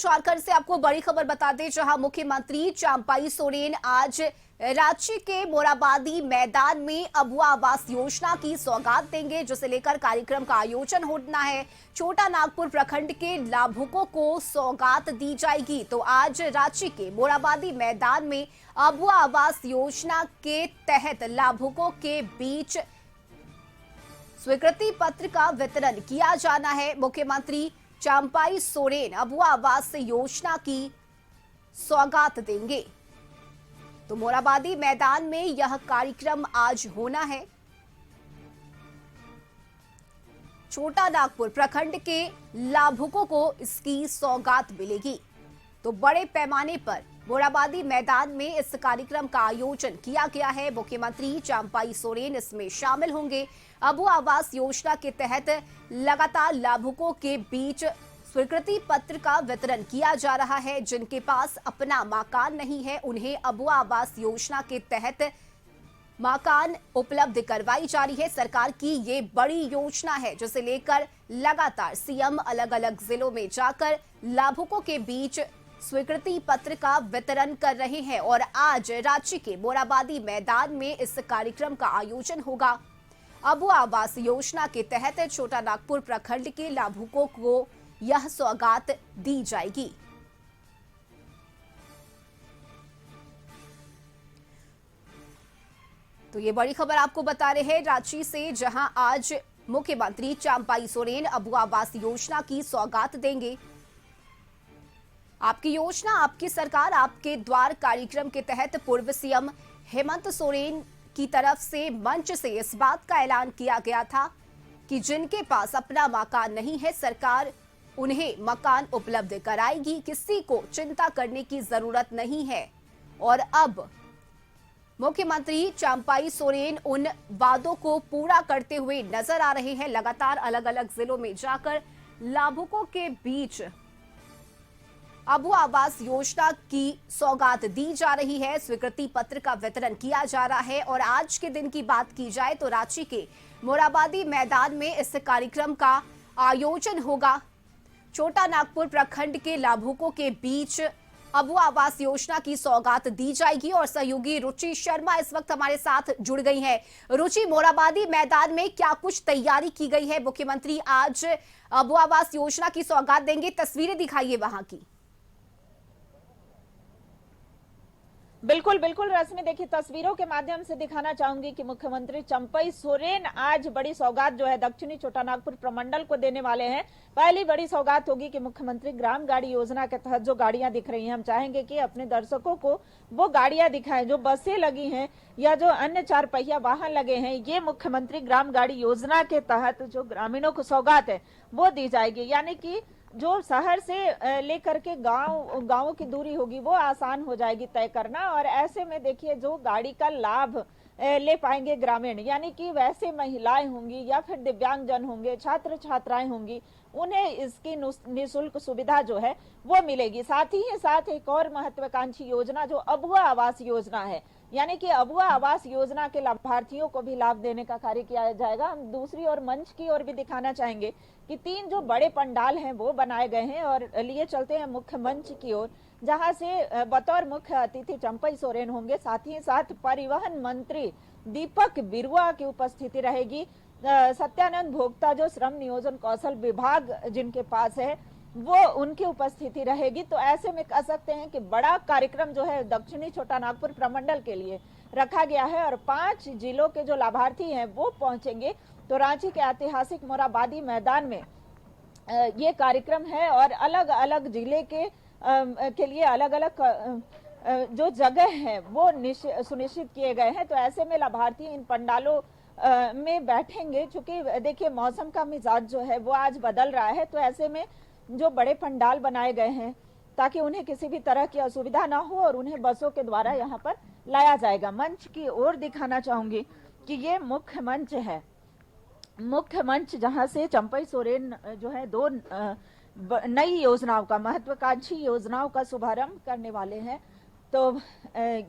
झारखंड से आपको बड़ी खबर बता दें, जहां मुख्यमंत्री चांपाई सोरेन आज रांची के मोराबादी मैदान में अबुआ आवास योजना की सौगात देंगे, जिसे लेकर कार्यक्रम का आयोजन होना है। छोटा नागपुर प्रखंड के लाभुकों को सौगात दी जाएगी। तो आज रांची के मोराबादी मैदान में अबुआ आवास योजना के तहत लाभुकों के बीच स्वीकृति पत्र का वितरण किया जाना है। मुख्यमंत्री चांपाई सोरेन अबुआ आवास योजना की सौगात देंगे। तो मोराबादी मैदान में यह कार्यक्रम आज होना है। छोटा नागपुर प्रखंड के लाभुकों को इसकी सौगात मिलेगी। तो बड़े पैमाने पर मोराबादी मैदान में इस कार्यक्रम का आयोजन किया गया है। मुख्यमंत्री चांपाई सोरेन इसमें शामिल होंगे। अबुआ आवास योजना के तहत लगातार लाभुकों के बीच स्वीकृति पत्र का वितरण किया जा रहा है। जिनके पास अपना मकान नहीं है, उन्हें अबुआ आवास योजना के तहत मकान उपलब्ध करवाई जा रही है। सरकार की ये बड़ी योजना है, जिसे लेकर लगातार सीएम अलग अलग जिलों में जाकर लाभुकों के बीच स्वीकृति पत्र का वितरण कर रहे हैं। और आज रांची के मोराबादी मैदान में इस कार्यक्रम का आयोजन होगा। अबुआ आवास योजना के तहत छोटा नागपुर प्रखंड के लाभुकों को यह सौगात दी जाएगी। तो ये बड़ी खबर आपको बता रहे हैं रांची से, जहां आज मुख्यमंत्री चांपाई सोरेन अबुआ आवास योजना की सौगात देंगे। आपकी योजना, आपकी सरकार, आपके द्वार कार्यक्रम के तहत पूर्व सीएम हेमंत सोरेन की तरफ से मंच से इस बात का ऐलान किया गया था कि जिनके पास अपना मकान नहीं है, सरकार उन्हें मकान उपलब्ध कराएगी। किसी को चिंता करने की जरूरत नहीं है। और अब मुख्यमंत्री चांपाई सोरेन उन वादों को पूरा करते हुए नजर आ रहे हैं। लगातार अलग अलग जिलों में जाकर लाभुकों के बीच अबुआ आवास योजना की सौगात दी जा रही है। स्वीकृति पत्र का वितरण किया जा रहा है। और आज के दिन की बात की जाए तो रांची के मोराबादी मैदान में इस कार्यक्रम का आयोजन होगा। छोटा नागपुर प्रखंड के लाभुकों के बीच अबुआ आवास योजना की सौगात दी जाएगी। और सहयोगी रुचि शर्मा इस वक्त हमारे साथ जुड़ गई है। रुचि, मोराबादी मैदान में क्या कुछ तैयारी की गई है? मुख्यमंत्री आज अबुआ आवास योजना की सौगात देंगे, तस्वीरें दिखाइए वहां की। बिल्कुल बिल्कुल रश्मि, देखिए तस्वीरों के माध्यम से दिखाना चाहूंगी कि मुख्यमंत्री चांपाई सोरेन आज बड़ी सौगात जो है दक्षिणी छोटा नागपुर प्रमंडल को देने वाले हैं। पहली बड़ी सौगात होगी कि मुख्यमंत्री ग्राम गाड़ी योजना के तहत जो गाड़ियां दिख रही हैं, हम चाहेंगे कि अपने दर्शकों को वो गाड़ियां दिखाएं जो बसें लगी हैं या जो अन्य 4 पहिया वाहन लगे हैं। ये मुख्यमंत्री ग्राम गाड़ी योजना के तहत जो ग्रामीणों को सौगात है वो दी जाएगी। यानी कि जो शहर से लेकर के गांवों की दूरी होगी वो आसान हो जाएगी तय करना। और ऐसे में देखिए जो गाड़ी का लाभ ले पाएंगे ग्रामीण, यानी कि वैसे महिलाएं होंगी या फिर दिव्यांगजन होंगे, छात्र छात्राएं होंगी, उन्हें इसकी निःशुल्क सुविधा जो है वो मिलेगी। साथ ही साथ एक और महत्वाकांक्षी योजना जो अबुआ आवास योजना है, यानी कि अबुआ आवास योजना के लाभार्थियों को भी लाभ देने का कार्य किया जाएगा। हम दूसरी ओर मंच की ओर भी दिखाना चाहेंगे कि 3 जो बड़े पंडाल हैं वो बनाए गए हैं। और लिए चलते हैं मुख्य मंच की ओर, जहां से बतौर मुख्य अतिथि चांपाई सोरेन होंगे। साथ ही साथ परिवहन मंत्री दीपक बिरुआ की उपस्थिति रहेगी। सत्यानंद भोक्ता जो श्रम नियोजन कौशल विभाग जिनके पास है वो उनकी उपस्थिति रहेगी। तो ऐसे में कह सकते हैं कि बड़ा कार्यक्रम जो है दक्षिणी छोटा नागपुर प्रमंडल के लिए रखा गया है। और 5 जिलों के जो लाभार्थी हैं वो पहुंचेंगे। तो रांची के ऐतिहासिक मोराबादी मैदान में ये कार्यक्रम है। और अलग अलग जिले के लिए अलग अलग जो जगह है वो सुनिश्चित किए गए हैं। तो ऐसे में लाभार्थी इन पंडालों में बैठेंगे। चूंकि देखिए मौसम का मिजाज जो है वो आज बदल रहा है, तो ऐसे में जो बड़े पंडाल बनाए गए हैं ताकि उन्हें किसी भी तरह की असुविधा ना हो और उन्हें बसों के द्वारा यहाँ पर लाया जाएगा। मंच की ओर दिखाना चाहूंगी कि ये मुख्य मंच है। मुख्य मंच जहां से चांपाई सोरेन जो है 2 नई योजनाओं का, महत्वाकांक्षी योजनाओं का शुभारंभ करने वाले हैं। तो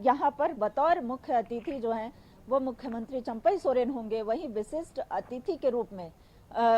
यहाँ पर बतौर मुख्य अतिथि जो हैं वो मुख्यमंत्री चांपाई सोरेन होंगे। वहीं विशिष्ट अतिथि के रूप में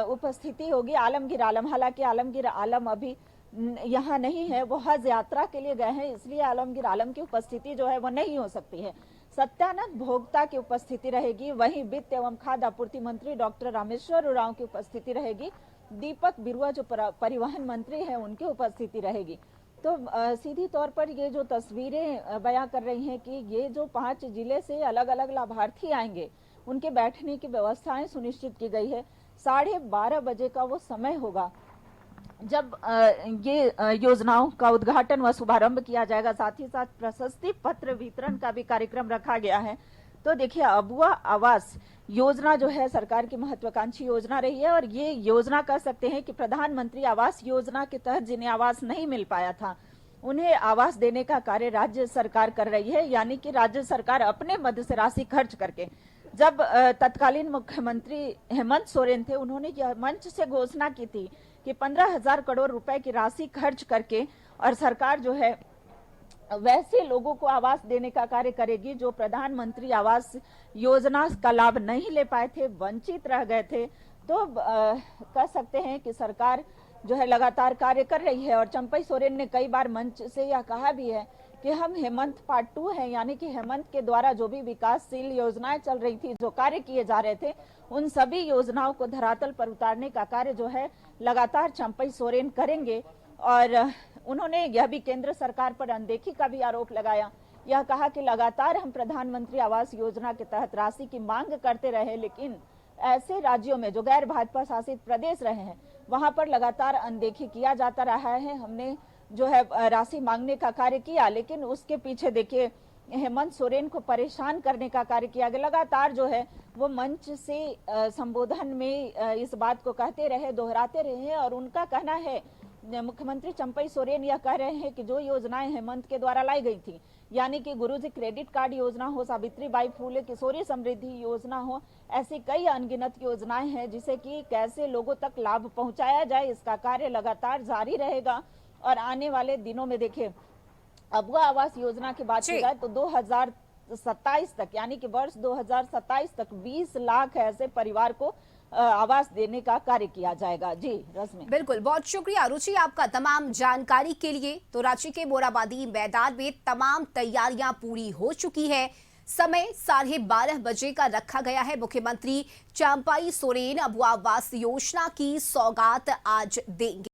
उपस्थिति होगी आलमगीर आलम। हालांकि आलमगीर आलम अभी यहाँ नहीं है, वो हज यात्रा के लिए गए हैं, इसलिए आलमगीर आलम की उपस्थिति जो है वो नहीं हो सकती है। सत्यानंद भोक्ता की उपस्थिति रहेगी, वहीं वित्त एवं खाद्य आपूर्ति मंत्री डॉक्टर रामेश्वर उरांव की उपस्थिति रहेगी, दीपक बिरुआ जो परिवहन मंत्री हैं उनकी उपस्थिति रहेगी। तो सीधी तौर पर ये जो तस्वीरें बयां कर रही हैं कि ये जो 5 जिले से अलग अलग लाभार्थी आएंगे, उनके बैठने की व्यवस्थाएं सुनिश्चित की गई है। 12:30 बजे का वो समय होगा जब ये योजनाओं का उद्घाटन व शुभारंभ किया जाएगा। साथ ही साथ प्रशस्ति पत्र वितरण का भी कार्यक्रम रखा गया है। तो देखिए, अबुआ आवास योजना जो है सरकार की महत्वाकांक्षी योजना रही है, और ये योजना कह सकते हैं कि प्रधानमंत्री आवास योजना के तहत जिन्हें आवास नहीं मिल पाया था, उन्हें आवास देने का कार्य राज्य सरकार कर रही है। यानी कि राज्य सरकार अपने मद से राशि खर्च करके, जब तत्कालीन मुख्यमंत्री हेमंत सोरेन थे, उन्होंने यह मंच से घोषणा की थी कि 15,000 करोड़ रुपए की राशि खर्च करके और सरकार जो है वैसे लोगों को आवास देने का कार्य करेगी जो प्रधानमंत्री आवास योजना का लाभ नहीं ले पाए थे, वंचित रह गए थे। तो कह सकते हैं कि सरकार जो है लगातार कार्य कर रही है। और चंपई सोरेन ने कई बार मंच से यह कहा भी है कि हम हेमंत पार्ट 2 हैं, यानी कि हेमंत के द्वारा जो भी विकासशील योजनाएं चल रही थी, जो कार्य किए जा रहे थे, उन सभी योजनाओं को धरातल पर उतारने का कार्य जो है लगातार चंपई सोरेन करेंगे। और उन्होंने यह भी केंद्र सरकार पर अनदेखी का भी आरोप लगाया। यह कहा कि लगातार हम प्रधानमंत्री आवास योजना के तहत राशि की मांग करते रहे, लेकिन ऐसे राज्यों में जो गैर भाजपा शासित प्रदेश रहे हैं, वहां पर लगातार अनदेखी किया जाता रहा है। हमने जो है राशि मांगने का कार्य किया, लेकिन उसके पीछे देखिए हेमंत सोरेन को परेशान करने का कार्य किया गया। लगातार जो है वो मंच से संबोधन में इस बात को कहते रहे, दोहराते रहे। और उनका कहना है, मुख्यमंत्री चंपई सोरेन यह कह रहे हैं कि जो योजनाएं हेमंत के द्वारा लाई गई थी, यानी कि गुरुजी क्रेडिट कार्ड योजना हो, सावित्रीबाई फूले किशोरी समृद्धि योजना हो, ऐसी कई अनगिनत योजनाएं हैं जिसे कि कैसे लोगों तक लाभ पहुंचाया जाए, इसका कार्य लगातार जारी रहेगा। और आने वाले दिनों में देखिए, अबुआ आवास योजना की बात की जाए तो 2027 तक, यानी कि वर्ष 2027 तक 20 लाख ऐसे परिवार को आवास देने का कार्य किया जाएगा। जी रश्मि, बिल्कुल, बहुत शुक्रिया रुचि आपका तमाम जानकारी के लिए। तो रांची के मोराबादी मैदान में तमाम तैयारियां पूरी हो चुकी है। समय 12:30 बजे का रखा गया है। मुख्यमंत्री चंपई सोरेन अबुआ आवास योजना की सौगात आज देंगे।